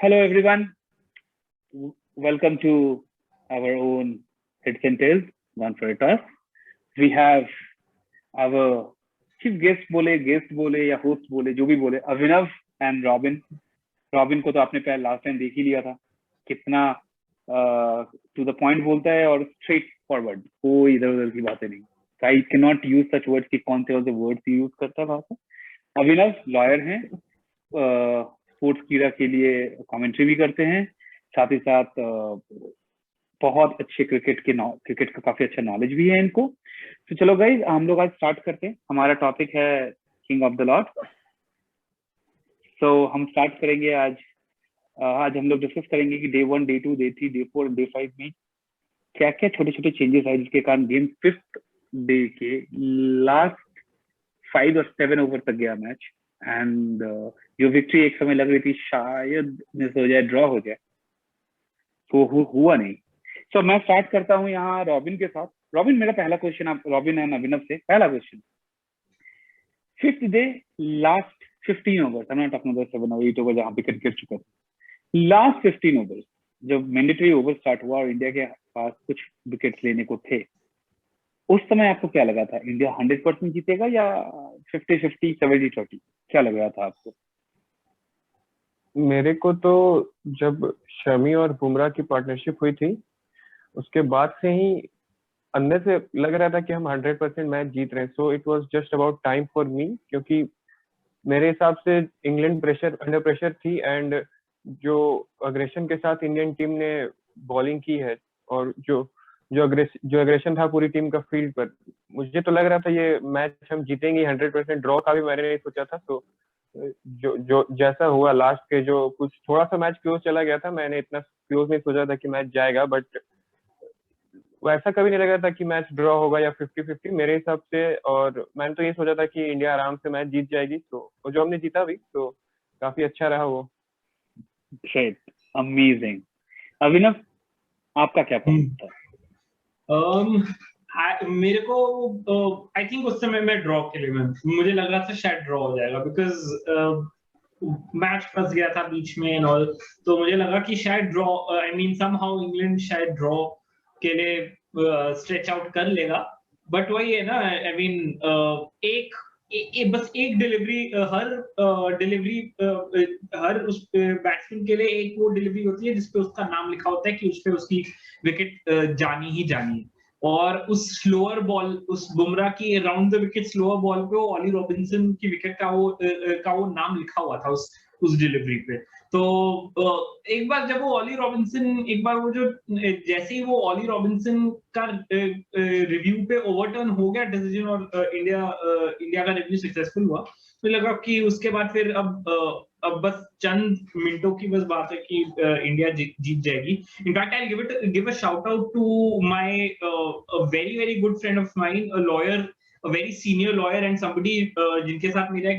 Hello, everyone. Welcome to our own Heads and Tails, One for a Toss. We have our chief guest बोले या host बोले जो भी बोले अभिनव and Robin. Robin को तो आपने पहले लास्ट टाइम देख ही लिया था, कितना टू द पॉइंट बोलता है और स्ट्रेट फॉरवर्ड, कोई इधर उधर की बातें नहीं. I can not use such words कि कौन से वर्ड्स यूज करता है वहां पे. अभिनव लॉयर हैं, स्पोर्ट्स कीड़ा के लिए कमेंट्री भी करते हैं, साथ ही साथ बहुत अच्छे क्रिकेट का काफी अच्छा नॉलेज भी है इनको. तो चलो गाइस, हम लोग आज स्टार्ट करते हैं. हमारा टॉपिक है किंग ऑफ द लॉट. तो हम स्टार्ट करेंगे आज हम लोग डिस्कस करेंगे कि डे 1, डे 2, डे 3, डे 4 और डे 5 में क्या क्या छोटे छोटे चेंजेस आए जिसके कारण गेम 5th डे के लास्ट 5 और 7 ओवर तक गया मैच. एंड जो विक्ट्री एक समय लग रही थी शायद मिस हो जाए, ड्रॉ हो जाए, तो हुआ नहीं. सो मैं स्टार्ट करता हूँ यहाँ रॉबिन के साथ. रॉबिन, मेरा पहला क्वेश्चन आप रॉबिन एंड अभिनव से. पहला question, 5th day last 15 over, I'm not talking about 7 or 8 over जहाँ विकेट गिर चुका था. लास्ट 15 ओवर जब मैंडेटरी ओवर स्टार्ट हुआ और इंडिया के पास कुछ विकेट लेने को थे, उस समय आपको क्या लगा था? इंडिया 100% जीतेगा या 50-50, 70-30? क्या लग रहा था आपको? मेरे को तो जब शमी और बुमराह की पार्टनरशिप हुई थी उसके बाद से ही अंदर से लग रहा था कि हम 100% मैच जीत रहे हैं. So it was just about time for me, क्योंकि मेरे हिसाब से इंग्लैंड अंडर प्रेशर थी एंड जो अग्रेशन के साथ इंडियन टीम ने बॉलिंग की है और जो अग्रेशन था पूरी टीम का फील्ड पर, मुझे तो लग रहा था ये मैच हम जीतेंगे 100%. ड्रॉ का भी मैंने नहीं सोचा था. तो जो जैसा हुआ लास्ट के, जो कुछ थोड़ा सा मैच क्लोज चला गया था, मैंने इतना क्लोज नहीं सोचा था कि मैच जाएगा, बट वैसा कभी नहीं लगा था कि मैच ड्रॉ होगा या 50-50 मेरे हिसाब से. और मैंने तो ये सोचा था कि इंडिया आराम से मैच जीत जाएगी. तो जो हमने जीता भी, तो काफी अच्छा रहा वो. Great, amazing. अभिनव, आपका क्या पॉइंट था? मेरे को आई थिंक उस समय मैं ड्रॉ के लिए मुझे लग रहा था शायद ड्रॉ हो जाएगा, बिकॉज मैच फंस गया था बीच में एंड ऑल. तो मुझे लगा कि शायद draw, I mean somehow England शायद ड्रॉ के लिए स्ट्रेच आउट कर लेगा. बट वही है ना, आई मीन बस एक डिलीवरी, हर उस बैट्समैन के लिए एक वो डिलीवरी होती है जिसपे उसका नाम लिखा होता है कि उसपे उसकी विकेट जानी ही जानी है. और उस स्लोअर बॉल, उस बुमराह की around the wicket slower ball पे ऑली रॉबिन्सन की विकेट का वो नाम लिखा हुआ था उस डिलीवरी पे. तो एक बार जब वो ऑली रॉबिन्सन, एक बार वो जो जैसे ही वो ऑली रॉबिन्सन का रिव्यू पे ओवरटर्न हो गया डिसीजन और इंडिया का रिव्यू सक्सेसफुल हुआ, तो लगा कि उसके बाद फिर अब बस चंद मिनटों की बस बात है कि इंडिया जीत जाएगी. In fact I give a shout out to my very very good friend of mine, a lawyer, a very senior lawyer and somebody जिनके साथ मेरा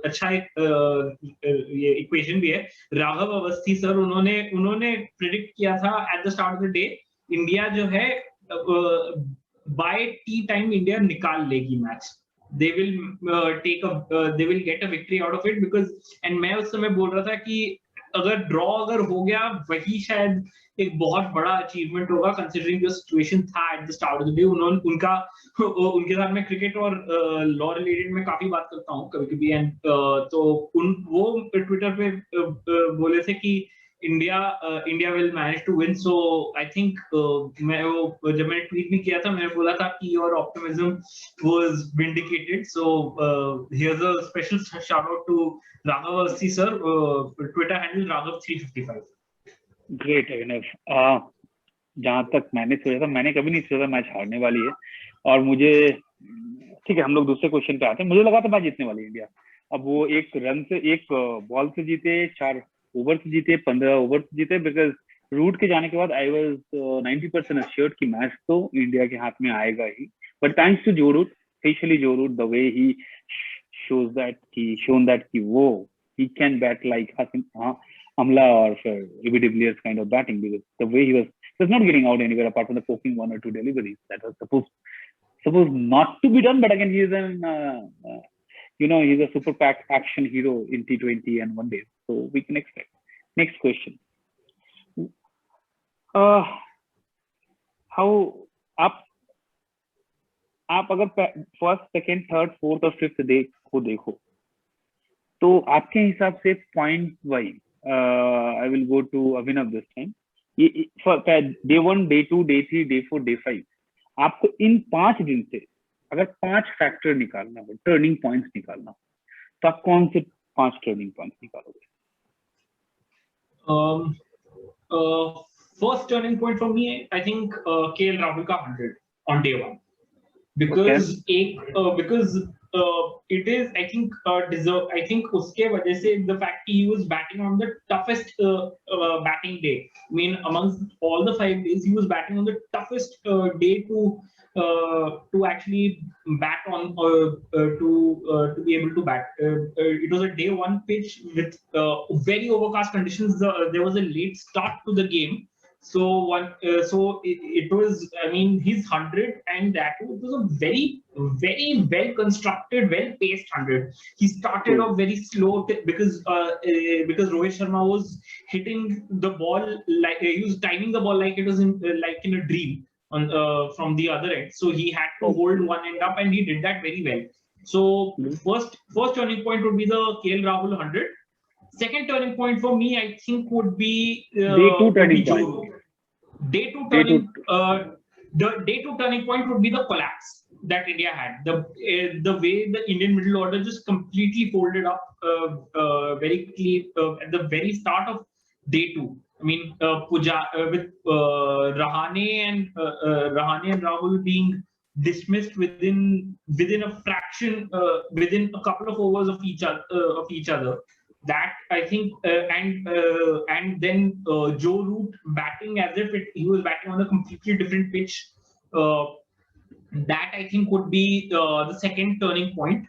अच्छा ये इक्वेशन भी है, राघव अवस्थी सर. उन्होंने प्रिडिक्ट किया था at the start of the day India जो है बाय टी टाइम इंडिया निकाल लेगी match. they will get a victory out of it because, and मैं उस समय बोल रहा था कि अगर हो गया वही शायद एक बहुत बड़ा अचीवमेंट होगा कंसीडरिंग जो सिचुएशन था at the start of the day. उनके साथ मैं क्रिकेट और लॉ रिलेटेड में काफी बात करता हूँ कभी कभी, एंड तो वो ट्विटर पे बोले थे कि India will manage to win. So I think जब मैंने ट्वीट भी किया था, मैंने बोला था कि your optimism was vindicated. So here's a special shout out to Raghav Awasthi sir, Twitter handle राघव355. ग्रेट अभिनव. जहां तक मैंने सोचा था, मैंने कभी नहीं सोचा मैच हारने वाली है. और मुझे, ठीक है, हम लोग दूसरे क्वेश्चन पे आते हैं. मुझे लगा था मैच जीतने वाली इंडिया. अब वो एक रन से, एक बॉल से जीते, 4 ओवर से जीते, 15 ओवर से जीते, बिकॉज रूट के जाने के बाद आई वाज 90% अश्योर्ड कि मैच तो इंडिया के हाथ में आएगा ही. But thanks to Joe Root, specially Joe Root, the way he shown that he can bat like Amla or A.B. de Villiers kind of batting, because the way he was not getting out anywhere apart from the poking 1 or 2 deliveries that was supposed not to be done. But again, he is he's a super pack action hero in T20 and one day, so we can expect. Next question. How आप अगर first, second, third, fourth और fifth day को देखो तो आपके हिसाब से point wise, I will go to Abhinav this time, ये day 1, day 2, day 3, day 4, day 5, आपको इन 5 दिन से अगर 5 फैक्टर निकालना हो, टर्निंग पॉइंट्स निकालना हो, तो आप कौन से 5 टर्निंग पॉइंट्स निकालोगे? First turning point for me, I think KL Rahul ka 100 on day 1. Because it is, I think, deserve. I think uske wajah se the fact he was batting on the toughest batting day. I mean, amongst all the 5 days, he was batting on the toughest day to actually bat on, to be able to bat. It was a day 1 pitch with very overcast conditions. There was a late start to the game. So it was, I mean, his 100, and that was a very, very well constructed, well paced 100. He started off very slow because Rohit Sharma was hitting the ball like he was timing the ball like it was like in a dream on from the other end. So he had to hold one end up, and he did that very well. So first turning point would be the KL Rahul 100. Second turning point for me, I think, would be day 2 turning point. Day 2 turning the day 2 turning point would be the collapse that India had. The way the Indian middle order just completely folded up very quickly at the very start of day 2. I mean, with Rahane and Rahul being dismissed within a fraction, within a couple of overs of each other. That I think, and then Joe Root batting as if he was batting on a completely different pitch. That I think would be the second turning point.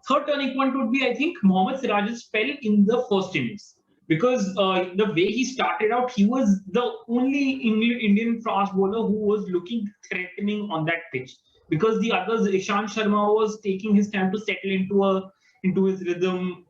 Third turning point would be, I think, Mohammad Siraj's spell in the first innings, because the way he started out, he was the only Indian fast bowler who was looking threatening on that pitch, because the others, Ishant Sharma was taking his time to settle into his rhythm.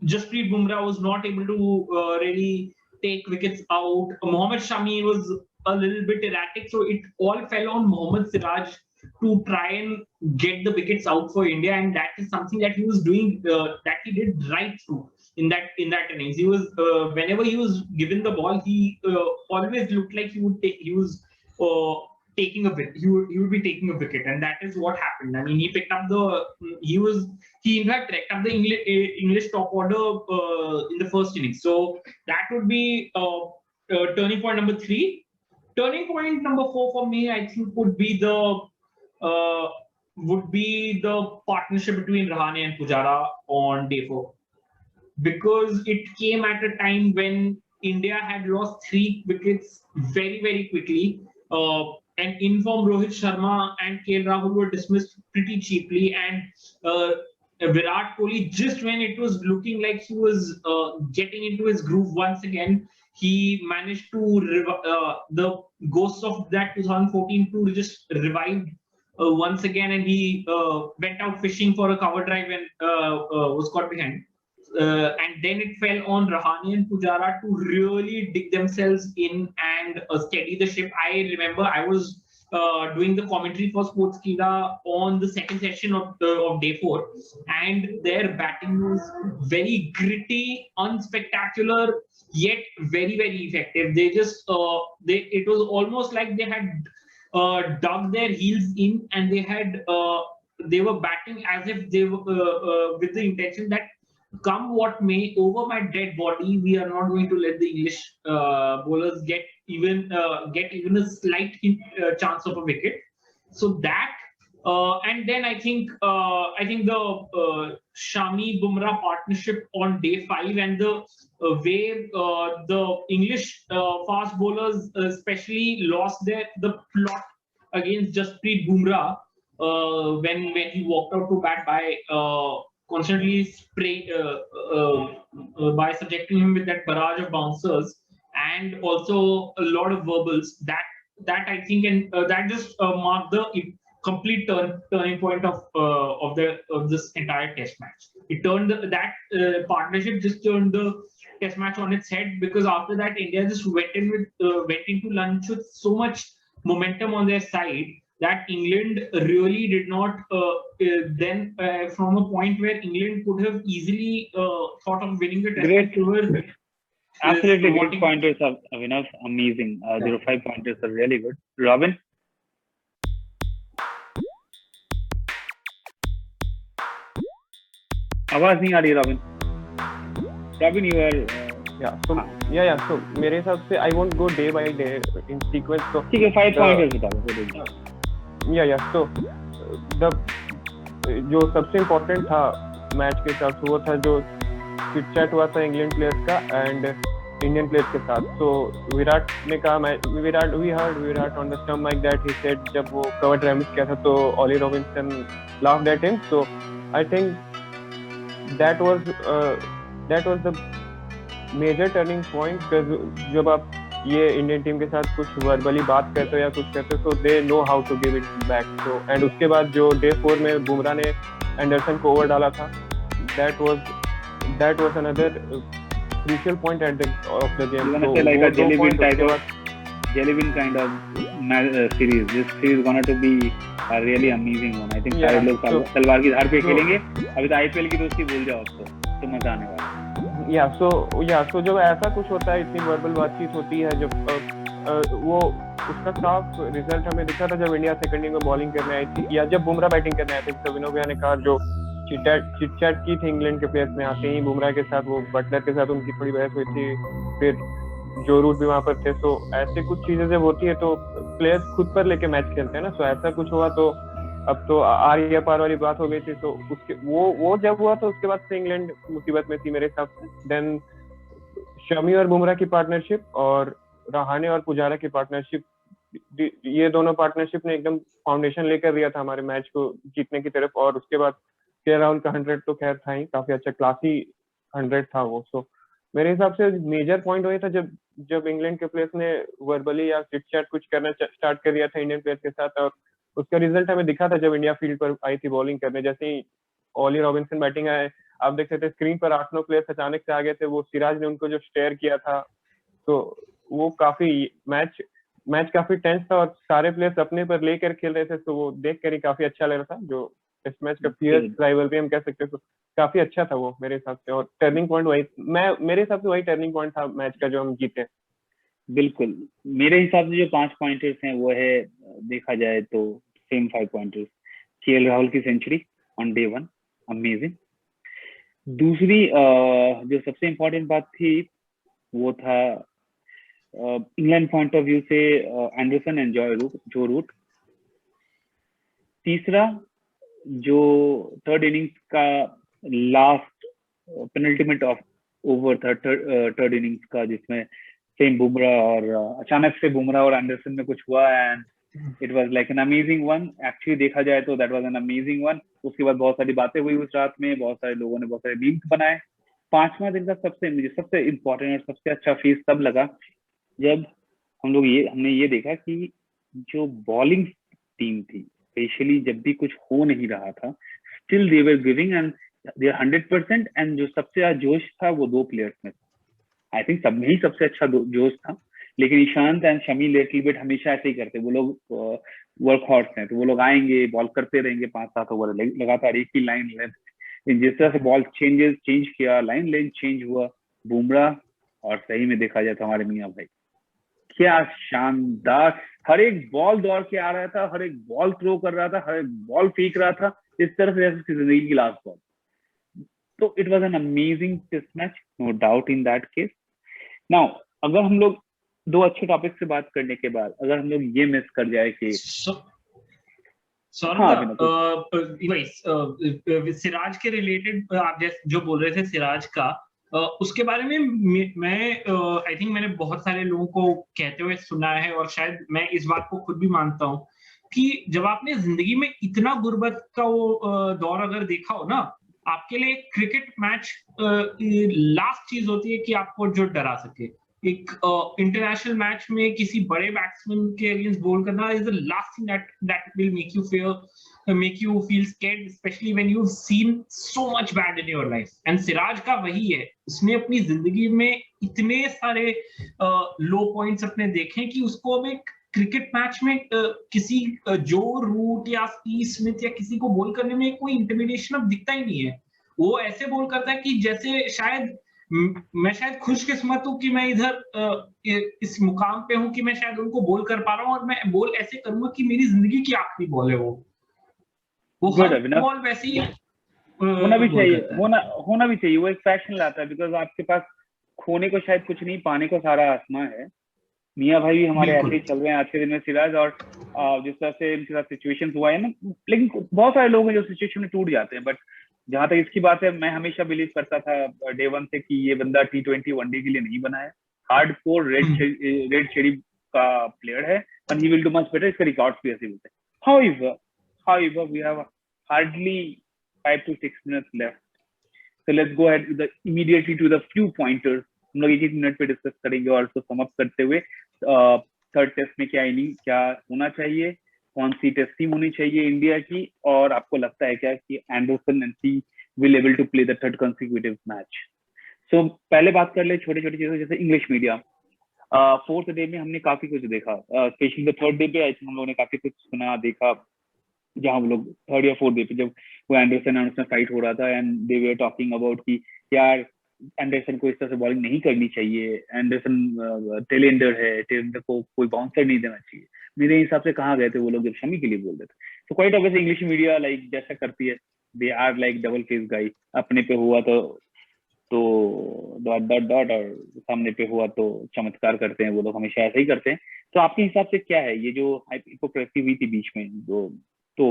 Jasprit Bumrah was not able to really take wickets out. Mohammad Shami was a little bit erratic, so it all fell on Mohammad Siraj to try and get the wickets out for India, and that is something that he was doing, that he did right through in that innings. He was whenever he was given the ball, he always looked like he would take. He was taking a wicket. He would be taking a wicket, and that is what happened. I mean, he picked up he in fact racked up the English top order in the first innings. So that would be turning point number 3. Turning point number 4 for me, I think, would be the partnership between Rahane and Pujara on day 4, because it came at a time when India had lost 3 wickets very, very quickly. And informed Rohit Sharma and KL Rahul were dismissed pretty cheaply, and Virat Kohli, just when it was looking like he was getting into his groove once again, he managed to the ghosts of that 2014 tour just revived once again, and he went out fishing for a cover drive and was caught behind. And then it fell on Rahane and Pujara to really dig themselves in and steady the ship. I remember I was doing the commentary for Sportskeeda on the second session of day 4, and their batting was very gritty, unspectacular, yet very, very effective. They just it was almost like they had dug their heels in, and they were batting as if they were with the intention that, come what may, over my dead body, we are not going to let the English bowlers get even a slight chance of a wicket. So that, and then I think the Shami Bumrah partnership on day 5, and the way the English fast bowlers especially lost the plot against Jasprit Bumrah when he walked out to bat by constantly by subjecting him with that barrage of bouncers, and also a lot of verbals. That I think, and that just marked the complete turning point of this entire test match. It turned that partnership just turned the test match on its head, because after that India just went into lunch with so much momentum on their side that England really did not then from a point where England could have easily thought of winning the test Great. match. Absolutely great pointers of Abhinav. Amazing. 05 pointers are really good. Robin? आवाज नहीं आ रही Robin. Robin, you are so मेरे हिसाब से I won't go day by day in sequence. So ठीक है, 5 pointers बताओ. So the जो सबसे इम्पोर्टेंट था मैच के हिसाब से वो था जो चिट चैट हुआ था इंग्लैंड प्लेयर्स का एंड इंडियन प्लेयर्स के साथ. तो विराट ने कहा, we heard Virat on the stump mic that he said जब वो कवर ड्राइव मिस किया था तो Ollie Robinson laughed at him. So I think that was the major turning point, because जब आप ये इंडियन टीम के साथ कुछ वर्बली बात करते हो या कुछ करते हो, so they know how to give it back. So and उसके बाद जो डे 4 में बुमराह ने एंडरसन को ओवर डाला था, that was another crucial point of the game. You're gonna say like a jelly bean kind of series. This series is gonna to be a really amazing one. I think सारे लोग तलवार की धार पे खेलेंगे. अभी तो IPL की दोस्ती भूल जाओ उसको, तो मजा आने वाला है. So जब ऐसा कुछ होता है, इतनी वर्बल बातचीत होती है, जब वो उसका साफ रिजल्ट हमें दिखा था जब इंडिया सेकंड इनिंग में बॉलिंग करने आई थी या जब बुमराह बैटिंग करने आए थे. तो विनोद भैया ने कहा जो चिट चैट की थी इंग्लैंड के प्लेयर्स में आते ही बुमराह के साथ, वो बटलर के साथ उनकी थोड़ी बहस हुई थी, फिर जो रूट भी वहाँ पर थे. तो ऐसे कुछ चीजें जब होती है तो प्लेयर्स खुद पर लेके मैच खेलते हैं ना. सो ऐसा कुछ हुआ तो अब तो आर या पार वाली बात हो गई थी. तो उसके वो जब हुआ तो उसके बाद से इंग्लैंड मुसीबत में थी मेरे हिसाब से. देन शमी और बुमराह की पार्टनरशिप और रहाणे और पुजारा की पार्टनरशिप, ये दोनों पार्टनरशिप ने एकदम फाउंडेशन लेकर दिया था हमारे मैच को जीतने की तरफ. और उसके बाद के राहुल का 100 तो खैर था ही, काफी अच्छा क्लासी 100 था वो. सो मेरे हिसाब से मेजर पॉइंट वही था जब इंग्लैंड के प्लेयर्स ने वर्बली या चिट चैट कुछ करना स्टार्ट कर दिया था इंडियन प्लेयर्स के साथ. और उसका रिजल्ट हमें दिखा था जब इंडिया फील्ड पर आई थी बॉलिंग करने. जैसे ही ऑली रॉबिन्सन बैटिंग आए, आप देख सकते स्क्रीन पर 8-9 प्लेयर्स अचानक से आ गए थे. वो सिराज ने उनको जो स्टेयर किया था, तो वो काफी मैच काफी टेंस था और सारे प्लेयर्स अपने पर लेकर खेल रहे थे. तो वो देख कर ही काफी अच्छा लग रहा था. जो इस मैच का फियर्स राइवलरी हम कह सकते हैं, तो काफी अच्छा था वो मेरे हिसाब से. और टर्निंग पॉइंट मेरे हिसाब से वही टर्निंग पॉइंट था मैच का जो हम जीते. बिल्कुल, मेरे हिसाब से जो 5 पॉइंटर्स हैं वो है, देखा जाए तो सेम 5 पॉइंटर्स. केएल राहुल की सेंचुरी ऑन डे 1, अमेजिंग. दूसरी जो सबसे इम्पोर्टेंट बात थी वो था इंग्लैंड पॉइंट ऑफ व्यू से एंडरसन एंड जो रूट. तीसरा जो थर्ड इनिंग्स का लास्ट पेनल्टीमेंट ऑफ ओवर था थर्ड इनिंग्स का, जिसमें सेम बुमराह और अचानक से बुमराह और एंडरसन में कुछ हुआ and it was like an amazing one. Actually देखा जाए तो that was an amazing one. उसके बाद बहुत सारी बातें हुई उस रात में, बहुत सारे लोगों ने बहुत सारे मीम्स बनाए. 5वां दिन का मुझे सबसे इम्पोर्टेंट और सबसे अच्छा फेज तब लगा जब हमने ये देखा कि जो बॉलिंग टीम थी, स्पेशली जब भी कुछ हो नहीं रहा था, still they were giving and they 100%. And जो सबसे ज्यादा जोश था वो 2 प्लेयर्स में. आई थिंक सब में ही सबसे अच्छा जोश था. लेकिन Ishant and Shami little bit हमेशा ऐसे ही करते. वो लोग वर्क हॉर्स हैं, तो वो लोग आएंगे, बॉल करते रहेंगे 5-7 ओवर लगातार एक ही लाइन लेंथ. जिस तरह से बॉल चेंज किया, लाइन लेंथ चेंज हुआ बुमराह, और सही में देखा जाए तो हमारे मियां भाई क्या शानदार, हर एक बॉल दौड़ के आ रहा था, हर एक बॉल थ्रो कर रहा था, हर एक बॉल फेंक रहा था, इस तरह से जैसे उसकी जिंदगी की लास्ट बॉल. तो it was an amazing test match, no doubt in that case. Now अगर हम लोग 2 अच्छे टॉपिक से बात करने के बाद अगर हम लोग ये मिस कर जाए कि सिराज के रिलेटेड आप जैसे जो बोल रहे थे सिराज का, उसके बारे में मैं आई थिंक मैंने बहुत सारे लोगों को कहते हुए सुना है, और शायद मैं इस बात को खुद भी मानता हूँ कि जब आपने जिंदगी में इतना गुर्बत का वो दौर अगर देखा हो ना, आपके लिए क्रिकेट मैच लास्ट चीज होती है कि आपको जो डरा सके. एक इंटरनेशनल मैच में किसी बड़े बैट्समैन के अगेंस्ट बॉल करना is the last thing that will make you fear make you feel scared, especially when you've seen so much bad in your life. And Siraj का वही है, उसने अपनी जिंदगी में इतने सारे लो पॉइंट्स अपने देखे कि उसको अब एक क्रिकेट मैच में किसी जो रूट या स्टीव स्मिथ या किसी को बॉल करने में कोई इंटिमिडेशन अब दिखता ही नहीं है। वो ऐसे बॉल करता है कि जैसे शायद मैं शायद खुशकिस्मत हूं कि मैं इधर इस मुकाम पे हूं कि मैं शायद उनको बॉल कर पा रहा हूं, और मैं बॉल ऐसे करूंगा कि मेरी जिंदगी की आखिरी बॉल है वो हर बॉल वैसे ही होना भी चाहिए, होना भी चाहिए। वो एक पैशन लाता है, बिकॉज आपके पास खोने को शायद कुछ नहीं, पाने को सारा आसमां है। मियां भाई भी हमारे ऐसे ही चल रहे हैं आज के दिन में सिराज, और जिस तरह से इनके साथ सिचुएशन हुआ है ना, लेकिन बहुत सारे लोग हैं जो सिचुएशन में टूट जाते हैं। बट जहां तक इसकी बात है, मैं हमेशा बिलीव करता था डे वन से कि ये बंदा T20 वनडे के लिए नहीं बना है। हार्डकोर रेड शेडी का प्लेयर है, and he will do much better. इसका रिकॉर्ड्स भी ऐसे होते हैं। However, we have hardly 5 to 6 minutes left. So let's go ahead with immediately to the few pointers. हम लोग एक मिनट पे डिस्कस करेंगे, और उसको सम अप करते हुए थर्ड टेस्ट में क्या इनिंग क्या होना चाहिए, कौन सी टेस्ट टीम होनी चाहिए इंडिया की, और आपको लगता है क्या कि Anderson and C will able to play the third consecutive match. So पहले बात कर ले छोटी छोटी चीजें, जैसे इंग्लिश मीडिया। फोर्थ डे में हमने काफी कुछ देखा, स्पेशली द थर्ड डे पे आई थिंक हम लोगों ने काफी कुछ सुना देखा, जहां हम लोग थर्ड या फोर्थ डे पे जब वो एंडरसन और उसमें फाइट हो रहा था, and they were talking about कि यार एंडरसन को इस तरह से बॉलिंग नहीं करनी चाहिए, एंडरसन टेलेंडर है, टेलेंडर को कोई बाउंसर नहीं देना चाहिए। मेरे हिसाब से कहाँ गए थे वो लोग जब शमी के लिए बोल रहे थे। तो quite obviously English media like जैसा करती है, they are like double face guy. अपने पे हुआ तो डॉट डॉट डॉट, और सामने पे हुआ तो चमत्कार करते हैं वो लोग, हमेशा ऐसा ही करते हैं। तो आपके हिसाब से क्या है ये जो हिपोक्रेसी हुई थी बीच में, जो तो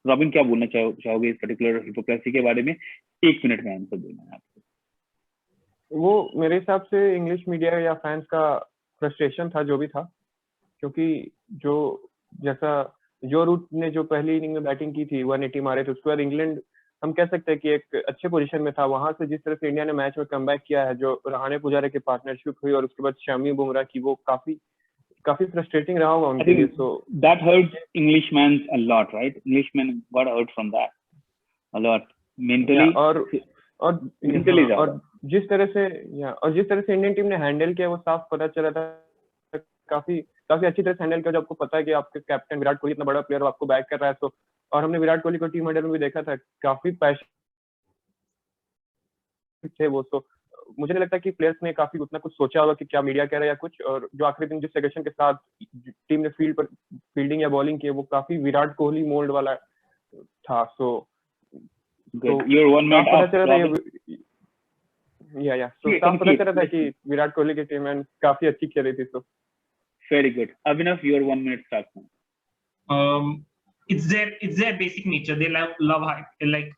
रॉबिन क्या बोलना चाहोगे इस पर्टिकुलर हिपोक्रेसी के बारे में? 1 मिनट में आंसर देना है आपको। वो मेरे हिसाब से इंग्लिश मीडिया या फैंस का फ्रस्ट्रेशन था, जो भी था, क्योंकि जो रूट ने जो पहली इनिंग में बैटिंग की थी 180 मारे थे, उसके बाद इंग्लैंड हम कह सकते हैं कि एक अच्छे पोजीशन में था। वहां से जिस तरह से इंडिया ने मैच में कमबैक किया है, जो रहाणे पुजारा की पार्टनरशिप हुई, और उसके बाद शमी बुमराह की, वो काफी फ्रस्ट्रेटिंग रहा होगा उनके लिए। So that hurt Englishman a lot, right? Englishman got hurt from that a lot mentally, और जिस तरह से इंडियन टीम ने हैंडल किया, वो साफ पता चला था, काफी अच्छी तरह से हैंडल किया। जब आपको पता है कि आपके कैप्टन विराट कोहली इतना बड़ा प्लेयर आपको बैक कर रहा है, तो और हमने विराट कोहली को टीम हैंडल में भी देखा था, काफी पैशन थे वो। तो मुझे नहीं लगता कि प्लेयर्स ने काफी उतना कुछ सोचा होगा कि क्या मीडिया कह रहा है या कुछ। और जो आखिरी दिन जिस एग्रेशन के साथ टीम ने फील्डिंग या बॉलिंग की, वो काफी विराट कोहली मोल्ड वाला था। सो you're 1 minute पता चल रहा था कि विराट कोहली की टीम काफी अच्छी खेल रही थी। तो very good. Abhinav, your 1 minute start now. It's their basic nature. They love hype, like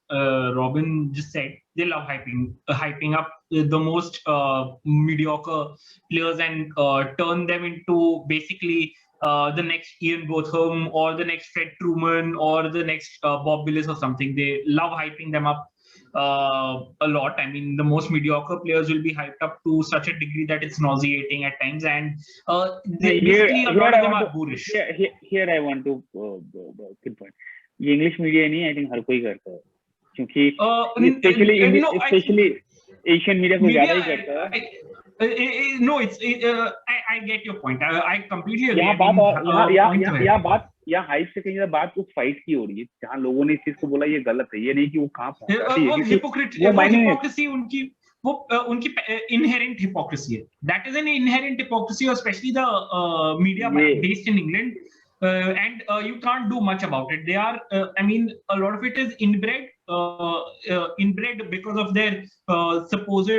Robin just said. They love hyping up the most mediocre players and turn them into basically the next Ian Botham or the next Fred Truman or the next Bob Willis or something. They love hyping them up a lot. I mean, the most mediocre players will be hyped up to such a degree that it's nauseating at times, and basically a lot of them are boorish. Here I want to good point. ये English media नहीं, I think हर कोई करता है, क्योंकि specially Asian media को ज्यादा ही करता है। No, I get your point. I completely agree. यहाँ हाइप से कहीं बात उस फाइट की हो रही है, जहाँ लोगों ने इस चीज को बोला ये गलत है, ये नहीं कि वो कहाँ हिपोक्रेसी उनकी inherent hypocrisy है. That is an inherent hypocrisy, especially the media based in England, and you can't do much about it. They are, I mean, a lot of it is inbred because of their supposed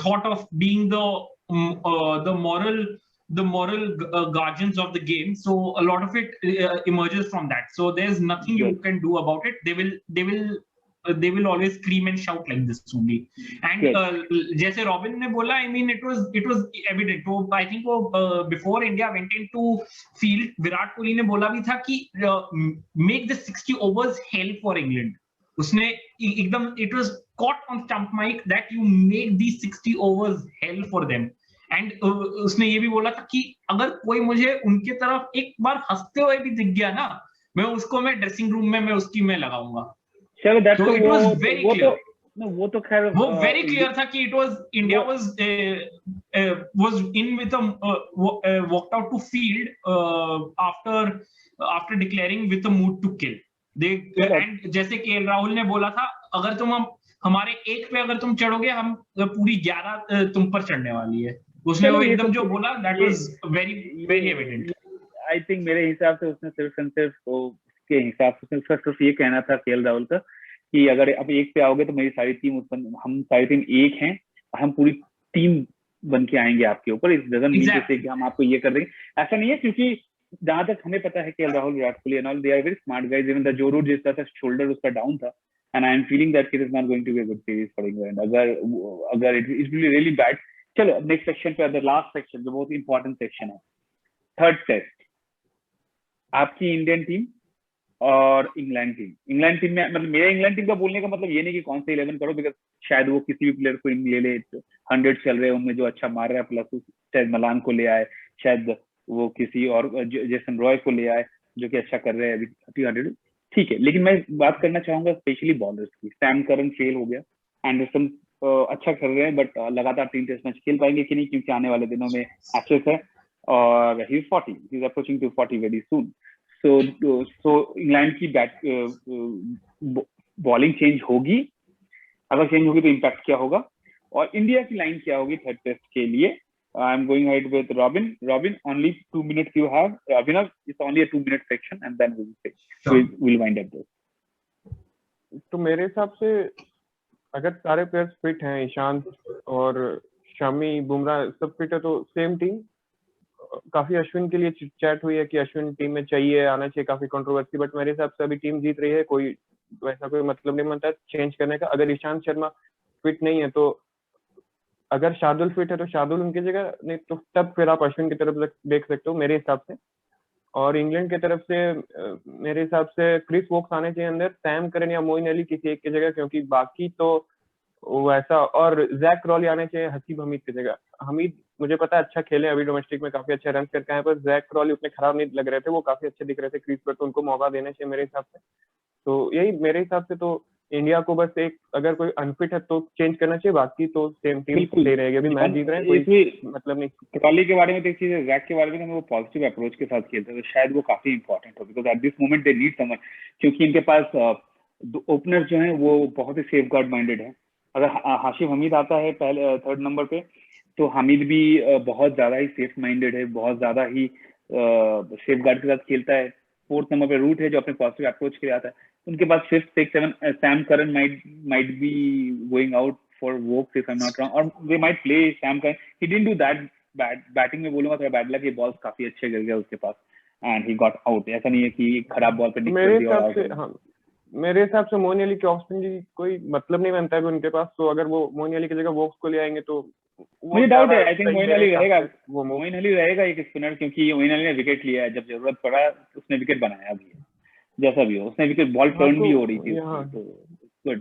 thought of being the moral guardians of the game. So a lot of it emerges from that. So there's nothing you can do about it. They will always scream and shout like this only. And जैसे Robin ने बोला, I mean, it was evident. तो I think before India went into field, Virat Kohli ने बोला भी था कि make the 60 overs hell for England. उसने एकदम, it was caught on stump mic that you make these 60 overs hell for them. And उसने ये भी बोला था कि अगर कोई मुझे उनके तरफ एक बार हंसते हुए भी दिख गया ना, मैं उसको मैं ड्रेसिंग रूम में मैं उसकी मैं लगाऊंगा। चलो दैट तो तो इट वाज वेरी क्लियर, वो तो खैर वो वेरी क्लियर था कि इट वाज इंडिया वो was in with walked out to field after declaring with a mood to kill the. चलो एंड जैसे केएल राहुल ने बोला था, अगर तुम हम हमारे एक पे अगर तुम चढ़ोगे, हम पूरी 11 तुम पर चढ़ने वाली है। उसने चलो वो ये एकदम सब जो बोला, दैट ये वाज वेरी वेरी एविडेंट। ये आई थिंक मेरे हिसाब से उसने सिर्फ एंड सिर्फ उसके हिसाब से उसका सिर्फ ये कहना था केएल राहुल का कि अगर अब एक पे आओगे तो मेरी सारी टीम उत्पन्न, हम सारी टीम एक हैं और हम पूरी टीम बन के आएंगे आपके ऊपर। इस डजंट मीन टू से कि हम आपको ये कर देंगे, ऐसा नहीं है। क्योंकि जहां तक हमें पता है KL Rahul, Virat Kohli and all, they are very smart guys. Even the Joe Root जिस तरह से शोल्डर उसका डाउन था, and I am feeling that it is not going to be a good series for England. अगर it will be really bad. चलो next section पे, the last section जो बहुत इंपॉर्टेंट सेक्शन है, थर्ड टेस्ट। आपकी Indian team और England team. England team में मतलब मेरा इंग्लैंड टीम का बोलने का मतलब ये नहीं कि कौन से 11 करो, बिकॉज शायद वो किसी भी प्लेयर को ले ले, 100 चल रहे हैं उनमें जो अच्छा मार रहा है, प्लस शायद मलान को ले आए, शायद वो किसी और जेसन रॉय को ले आए जो कि अच्छा कर रहे हैं अभी 300। ठीक है, लेकिन मैं बात करना चाहूंगा स्पेशली बॉलर्स की। सैम करन फेल हो गया, एंडरसन अच्छा कर रहे हैं, बट लगातार 3 टेस्ट मैच खेल पाएंगे कि नहीं, क्योंकि आने वाले दिनों में एशेस है और he is 40, he is approaching to 40 very soon. So England की बॉलिंग चेंज होगी, अगर चेंज होगी तो इम्पैक्ट क्या होगा, और इंडिया की लाइन क्या होगी थर्ड टेस्ट के लिए। I am going ahead with Robin, only 2 minutes you have. Abhinav, it's only a 2-minute section and then we'll wind up this. तो मेरे हिसाब से अगर सारे प्लेयर्स फिट हैं, ईशांत और शमी, बुमराह सब फिट है, तो सेम टीम। काफी अश्विन के लिए चैट हुई है कि अश्विन टीम में चाहिए, आना चाहिए, काफी कंट्रोवर्सी, बट मेरे हिसाब से अभी टीम जीत रही है, कोई वैसा कोई मतलब नहीं बनता चेंज करने का। अगर ईशांत शर्मा फिट नहीं है तो अगर शार्दुल फिट है तो शार्दुल उनकी जगह, नहीं तो तब फिर आप अश्विन की तरफ देख सकते हो मेरे हिसाब से। और इंग्लैंड की तरफ से मेरे हिसाब से क्रिस वोक्स आने चाहिए अंदर, सैम करन या मोइन अली किसी एक की जगह, क्योंकि बाकी तो वैसा, और जैक क्रॉली आने चाहिए हसीब हमीद की जगह। हमीद मुझे पता है अच्छा खेले, अभी डोमेस्टिक में काफी अच्छे रन करके आए, पर जैक क्रॉली उतने खराब नहीं लग रहे थे, वो काफी अच्छे दिख रहे थे क्रीज पर, तो उनको मौका देना चाहिए मेरे हिसाब से। तो यही मेरे हिसाब से तो इंडिया को बस एक, अगर कोई अनफिट है तो चेंज करना चाहिए, बाकी तो सेम टीम बिल्कुल सही रहेगी। अभी मैच जीत रहे हैं, कोई मतलब नहीं। क्रॉली के बारे में तो एक चीज है, जैक के बारे में वो पॉजिटिव अप्रोच के साथ खेलते हैं, तो शायद वो काफी इंपॉर्टेंट हो, because at this moment they need someone. क्योंकि इनके पास ओपनर जो है वो बहुत ही सेफ गार्ड माइंडेड है। अगर हाशिम हमीद आता है पहले थर्ड नंबर पे, तो हमीद भी बहुत ज्यादा ही सेफ माइंडेड है, बहुत ज्यादा ही सेफ गार्ड के साथ खेलता है। फोर्थ नंबर पे रूट है जो अपने पॉजिटिव अप्रोच के लिए आता है। उनके पास 5th 6th 7th Sam Curran might be going out for Vokes if I'm not wrong, or they might play Sam Curran. He didn't do that bad. Batting में बोलूंगा थोड़ा बैड लक, ये balls काफी अच्छे गिर गए उसके पास एंड ही गॉट आउट। ऐसा नहीं है कि खराब बॉल पे निक कर दिया और आउट। हाँ, मेरे हिसाब से मोइन अली के ऑफ स्पिन की कोई मतलब नहीं बनता है उनके पास, तो अगर वो मोइन अली की जगह वोक्स को ले आएंगे तो मुझे डाउट है, आई थिंक मोइन अली रहेगा, मोइन अली रहेगा एक स्पिनर, क्योंकि मोइन अली ने विकेट लिया है, जब जरूरत पड़ा उसने विकेट बनाया भी है। जैसा भी हो, उसने विकेट बॉल टर्न भी हो रही थी, तो गुड।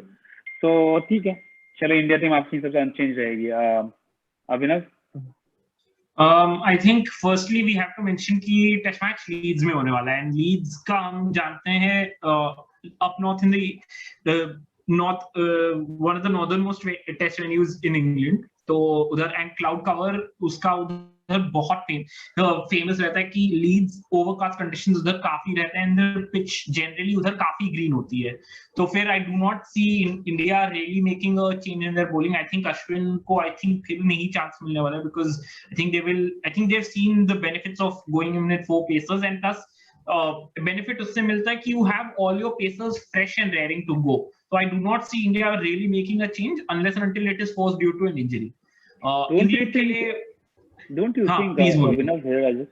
तो ठीक है, चलो इंडिया टीम आपकी सबसे अनचेंज रहेगी। अभिनव, I think firstly we have to mention कि टेस्ट मैच लीड्स में होने वाला है, एंड लीड्स का हम जानते हैं up north in the north, one of the northern most test venues in England. तो उधर एंड क्लाउड कवर उसका उधर बहुत फेमस रहता है कि लीड्स ओवरकास्ट कंडीशंस उधर काफी रहते हैं, एंड पिच जनरली उधर काफी ग्रीन होती है। तो फिर I do not see India really making a change in their bowling. I think Ashwin को आई थिंक फिर नहीं चांस मिलने वाला है, because I think they've seen the benefits of going in with 4 pacers, and thus benefit उससे मिलता है कि you have all your pacers fresh and raring to go. So I do not see India really making a change unless and until it is forced due to an injury. Don't you think Abhinav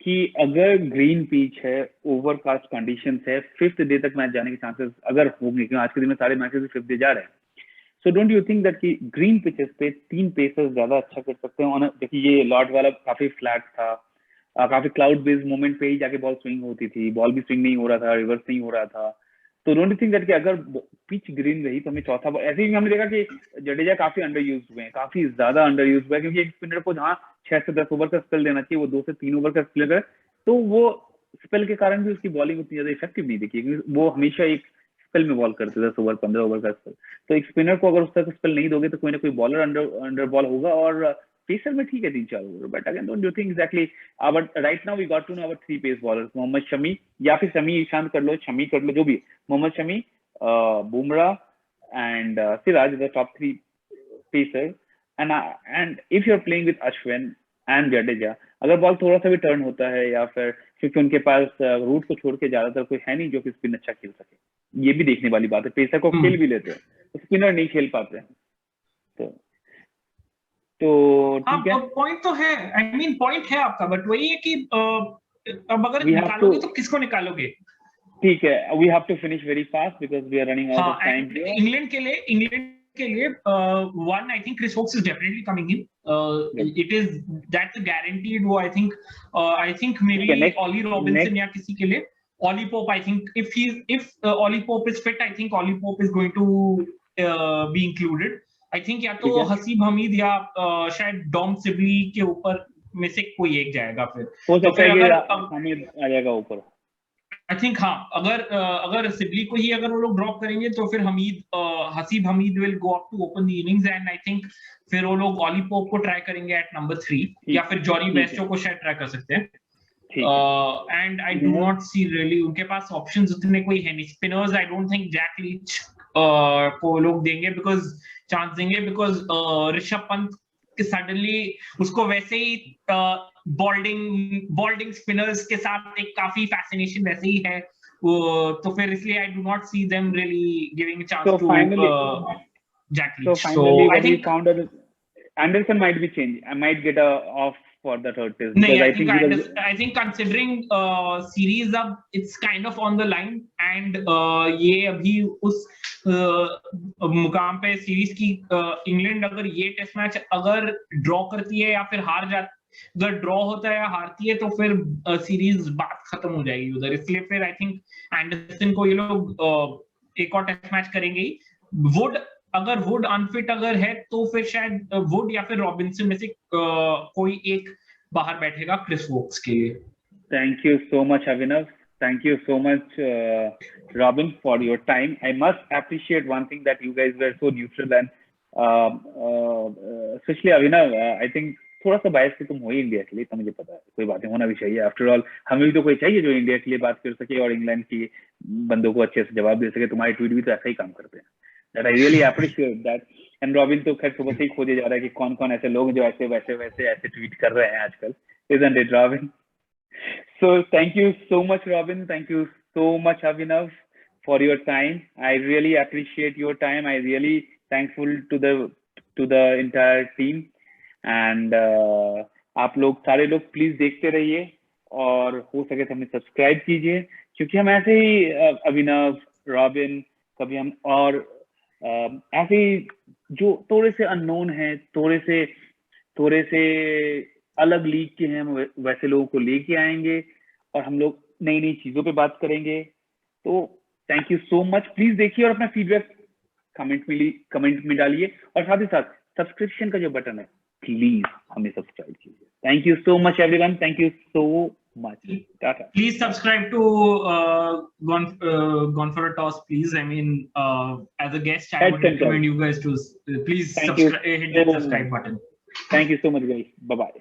कि अगर green pitch है, overcast conditions है, 5th day तक match जाने के chances अगर होंगे, क्योंकि आज के दिन में सारे मैचेस 5th डे जा रहे हैं, so don't you think that कि ग्रीन पिचेस पे 3 पेसर्स ज्यादा अच्छा कर सकते हैं? देखिए ये लॉर्ड वाला काफी फ्लैट था, काफी क्लाउड बेस्ड मोमेंट पे ही जाके बॉल स्विंग होती थी, बॉल भी स्विंग नहीं हो रहा था, रिवर्स नहीं हो रहा था। तो डोंट यू थिंक दैट कि अगर पिच ग्रीन रही तो हमें चौथा बॉल, ऐसे ही हमने देखा कि जडेजा काफी अंडर यूज हुए हैं, काफी ज्यादा अंडर यूज हुआ है, क्योंकि एक स्पिनर को जहाँ 6 से 10 ओवर का स्पेल देना चाहिए वो 2 से 3 ओवर का स्पेल करे, तो वो स्पेल के कारण भी उसकी बॉलिंग उतनी ज्यादा इफेक्टिव नहीं दिखी, क्योंकि वो हमेशा एक स्पेल में बॉल करते 10 ओवर 15 ओवर का स्पेल। तो एक स्पिनर को अगर उस तरह का स्पेल नहीं दोगे तो कोई ना कोई बॉलर अंडर बॉल होगा। और पेसर में ठीक है 3-4 over, but again don't you think exactly our right now we got to know our 3 pace bowlers, Mohammed Shami या फिर शमी ईशान कर लो, शमी कर लो, जो भी, Mohammed Shami, Bumrah and Siraj the top 3 pacer. And if you are playing with Ashwin and Jadeja, अगर बॉल थोड़ा सा भी टर्न होता है या फिर क्योंकि उनके पास रूट को छोड़ के ज्यादातर कोई है नहीं जो कि स्पिन अच्छा खेल सके, ये भी देखने वाली बात है। पेसर को खेल भी लेते हैं, स्पिनर नहीं खेल पाते हैं। तो ठीक है, पॉइंट तो है, आई मीन पॉइंट है आपका, बट वही है कि अब अगर निकालोगे तो किसको निकालोगे? ठीक है, we have to finish very fast because we are running out of time. England के लिए one, I think Chris Woakes is definitely coming in. That's guaranteed. वो I think maybe Ollie Robinson या किसी के लिए Ollie Pope. I think if Ollie Pope is fit, I think Ollie Pope is going to be included. I think या तो हसीब हमीद या शायद Dom Sibley के ऊपर में से कोई एक जाएगा। फिर हो सकता है कि हमीद आ जाएगा ऊपर। आई थिंक हाँ, अगर सिबली को ही अगर वो लोग ड्रॉप करेंगे तो फिर Haseeb Hameed will go up to open the innings, and I think फिर वो लोग ऑली पोप को ट्राई करेंगे एट नंबर 3 या फिर जॉनी बेस्टो को शायद ट्राई कर सकते हैं। And I do not see really उनके पास ऑप्शंस उतने कोई है नहीं। Spinners I don't think Jack Leach को लोग देंगे चांस देंगे बिकॉज ऋषभ पंत सडनली उसको वैसे ही बॉल्डिंग स्पिनर्स के साथ एक काफी फैसिनेशन वैसे ही है वो, तो फिर इसलिए I do not see them really giving a chance to Jack Leach. So I think Anderson might be changed. I might get a off for the third test. नहीं, I think considering series अब it's kind of on the line, and ये अभी उस मुकाम पे series की England अगर ये टेस्ट मैच अगर ड्रॉ करती है या फिर हार जाती, अगर ड्रॉ होता है या हारती है तो फिर सीरीज बात खत्म हो जाएगी उधर। इसलिए फिर आई थिंक एंडरसन को ये लोग एक और टेस्ट मैच करेंगे ही। वुड अनफिट अगर है तो फिर शायद वुड या फिर रॉबिन्सन में से कोई एक बाहर बैठेगा क्रिस वोक्स के लिए। Thank you so much Abhinav, thank you so much Robin for your time. I must appreciate one thing that you guys were so neutral and especially Abhinav, I think थोड़ा सा बायस कि तुम हो India के लिए, तो मुझे पता है कोई बातें होना भी चाहिए। आफ्टर ऑल हमें भी तो कोई चाहिए जो इंडिया के लिए बात कर सके और इंग्लैंड की बंदों को अच्छे से जवाब दे सके। तुम्हारे ट्वीट भी तो ऐसा ही काम करते हैं, that I really appreciate that. And Robin तो खैर सुबह से ही खोजे जा रहा है कि कौन कौन ऐसे लोग जो ऐसे ट्वीट कर रहे हैं आजकल, isn't it Robin? So thank you so much Robin, thank you so much Abhinav for your time. I really appreciate your time. I really thankful to the entire team. And आप लोग सारे लोग please देखते रहिए और हो सके तो हमें सब्सक्राइब कीजिए, क्योंकि हम ऐसे ही अभिनव, रॉबिन, कभी हम और ऐसे ही जो थोड़े से अननोन है, थोड़े से अलग लीग के हैं, हम वैसे लोगों को लेके आएंगे और हम लोग नई नई चीजों पे बात करेंगे। तो thank you so much, please देखिए और अपना फीडबैक कमेंट में डालिए, और साथ ही साथ सब्सक्रिप्शन का जो बटन है प्लीज हमें सब्सक्राइब कीजिए। Thank you so much everyone, thank you so much. Tata. Please subscribe to Gone for a Toss, please. I mean, as a guest, I would recommend you guys to please hit that subscribe button. Thank you so much, guys. Bye bye.